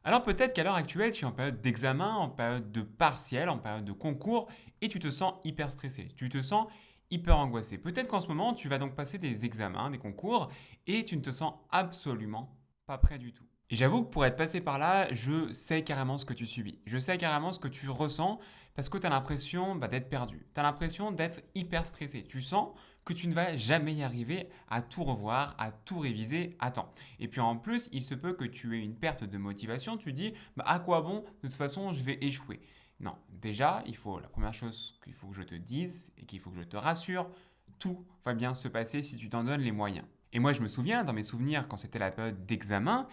Alors peut-être qu'à l'heure actuelle, tu es en période d'examen, en période de partiel, en période de concours, et tu te sens hyper stressé, tu te sens hyper angoissé. Peut-être qu'en ce moment, tu vas donc passer des examens, des concours, et tu ne te sens absolument pas prêt du tout. Et j'avoue que pour être passé par là, je sais carrément ce que tu subis. Je sais carrément ce que tu ressens parce que tu as l'impression d'être perdu. Tu as l'impression d'être hyper stressé. Tu sens que tu ne vas jamais y arriver à tout revoir, à tout réviser à temps. Et puis en plus, il se peut que tu aies une perte de motivation. Tu dis, à quoi bon? De toute façon, je vais échouer. Non, déjà, la première chose qu'il faut que je te dise et qu'il faut que je te rassure, tout va bien se passer si tu t'en donnes les moyens. Et moi, je me souviens, dans mes souvenirs, quand c'était la période d'examen,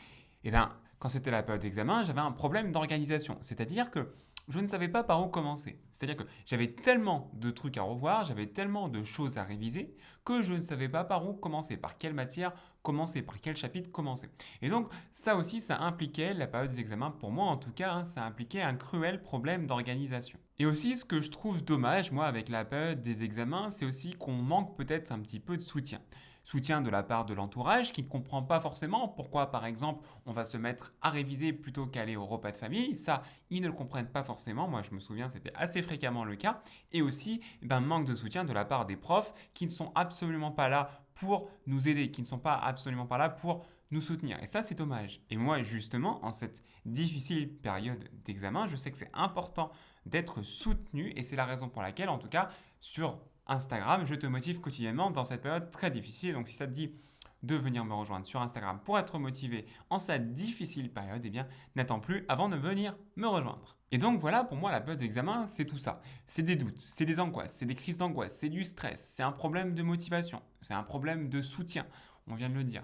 quand c'était la période d'examen, j'avais un problème d'organisation. C'est-à-dire que je ne savais pas par où commencer. C'est-à-dire que j'avais tellement de trucs à revoir, j'avais tellement de choses à réviser, que je ne savais pas par où commencer, par quelle matière commencer, par quel chapitre commencer. Et donc, ça aussi, ça impliquait, la période des examens, pour moi en tout cas, ça impliquait un cruel problème d'organisation. Et aussi, ce que je trouve dommage, moi, avec la période des examens, c'est aussi qu'on manque peut-être un petit peu de soutien. Soutien de la part de l'entourage qui ne comprend pas forcément pourquoi, par exemple, on va se mettre à réviser plutôt qu'aller au repas de famille. Ça, ils ne le comprennent pas forcément. Moi, je me souviens, c'était assez fréquemment le cas. Et aussi, manque de soutien de la part des profs qui ne sont absolument pas là pour nous aider, qui ne sont pas absolument pas là pour nous soutenir. Et ça, c'est dommage. Et moi, justement, en cette difficile période d'examen, je sais que c'est important d'être soutenu et c'est la raison pour laquelle, en tout cas, sur Instagram, je te motive quotidiennement dans cette période très difficile. Donc, si ça te dit de venir me rejoindre sur Instagram pour être motivé en cette difficile période, eh bien, n'attends plus avant de venir me rejoindre. Et donc, voilà, pour moi, la période d'examen, c'est tout ça. C'est des doutes, c'est des angoisses, c'est des crises d'angoisse, c'est du stress, c'est un problème de motivation, c'est un problème de soutien, on vient de le dire.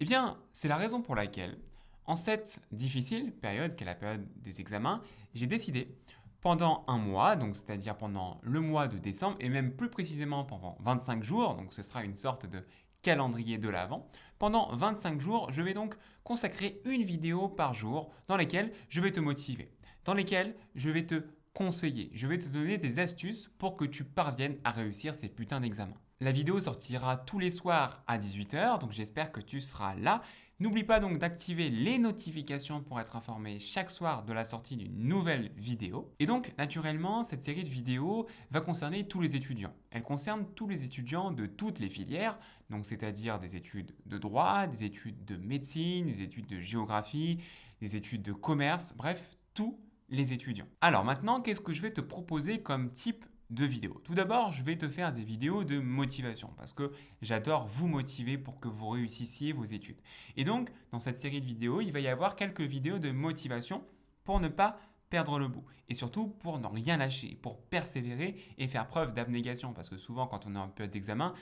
Eh bien, c'est la raison pour laquelle, en cette difficile période qu'est la période des examens, j'ai décidé pendant un mois, donc c'est-à-dire pendant le mois de décembre, et même plus précisément pendant 25 jours, donc ce sera une sorte de calendrier de l'Avent. Pendant 25 jours, je vais donc consacrer une vidéo par jour dans lesquelles je vais te motiver, dans lesquelles je vais te conseiller, je vais te donner des astuces pour que tu parviennes à réussir ces putains d'examens. La vidéo sortira tous les soirs à 18h, donc j'espère que tu seras là. N'oublie pas donc d'activer les notifications pour être informé chaque soir de la sortie d'une nouvelle vidéo. Et donc, naturellement, cette série de vidéos va concerner tous les étudiants. Elle concerne tous les étudiants de toutes les filières, donc c'est-à-dire des études de droit, des études de médecine, des études de géographie, des études de commerce, bref, tous les étudiants. Alors maintenant, qu'est-ce que je vais te proposer comme type de vidéos. Tout d'abord, je vais te faire des vidéos de motivation parce que j'adore vous motiver pour que vous réussissiez vos études. Et donc, dans cette série de vidéos, il va y avoir quelques vidéos de motivation pour ne pas perdre le bout et surtout pour ne rien lâcher, pour persévérer et faire preuve d'abnégation parce que souvent quand on est en période d'examen,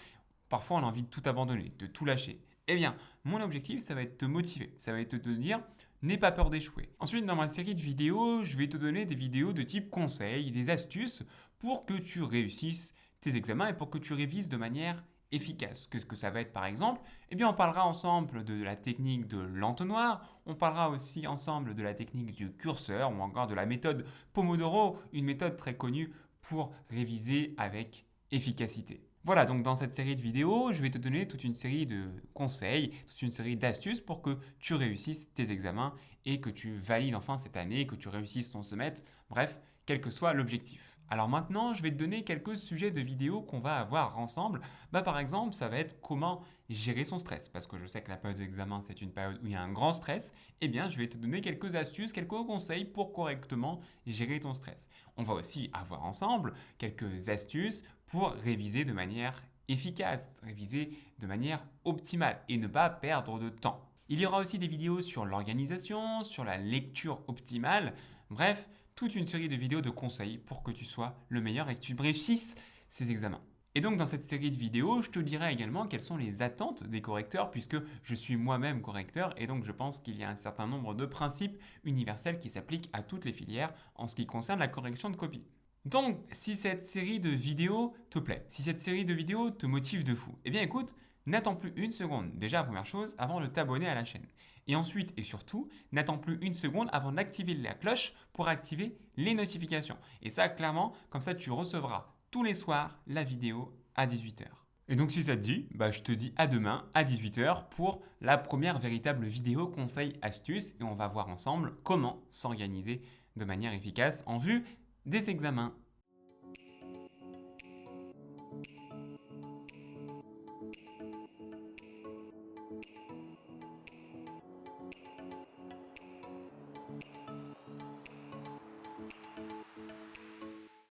parfois on a envie de tout abandonner, de tout lâcher. Eh bien, mon objectif, ça va être de te motiver, ça va être de te dire n'aie pas peur d'échouer. Ensuite, dans ma série de vidéos, je vais te donner des vidéos de type conseil, des astuces pour que tu réussisses tes examens et pour que tu révises de manière efficace. Qu'est-ce que ça va être par exemple? Eh bien, on parlera ensemble de la technique de l'entonnoir, on parlera aussi ensemble de la technique du curseur ou encore de la méthode Pomodoro, une méthode très connue pour réviser avec efficacité. Voilà, donc dans cette série de vidéos, je vais te donner toute une série de conseils, toute une série d'astuces pour que tu réussisses tes examens et que tu valides enfin cette année, que tu réussisses ton semestre, bref, quel que soit l'objectif. Alors maintenant, je vais te donner quelques sujets de vidéos qu'on va avoir ensemble. Par exemple, ça va être comment gérer son stress. Parce que je sais que la période d'examen, c'est une période où il y a un grand stress. Eh bien, je vais te donner quelques astuces, quelques conseils pour correctement gérer ton stress. On va aussi avoir ensemble quelques astuces pour réviser de manière efficace, réviser de manière optimale et ne pas perdre de temps. Il y aura aussi des vidéos sur l'organisation, sur la lecture optimale, bref, toute une série de vidéos de conseils pour que tu sois le meilleur et que tu réussisses ces examens. Et donc dans cette série de vidéos, je te dirai également quelles sont les attentes des correcteurs puisque je suis moi-même correcteur et donc je pense qu'il y a un certain nombre de principes universels qui s'appliquent à toutes les filières en ce qui concerne la correction de copie. Donc, si cette série de vidéos te plaît, si cette série de vidéos te motive de fou, eh bien écoute, n'attends plus une seconde, déjà première chose, avant de t'abonner à la chaîne. Et ensuite et surtout, n'attends plus une seconde avant d'activer la cloche pour activer les notifications. Et ça, clairement, comme ça tu recevras tous les soirs la vidéo à 18h. Et donc si ça te dit, je te dis à demain à 18h pour la première véritable vidéo conseil astuce et on va voir ensemble comment s'organiser de manière efficace en vue des examens.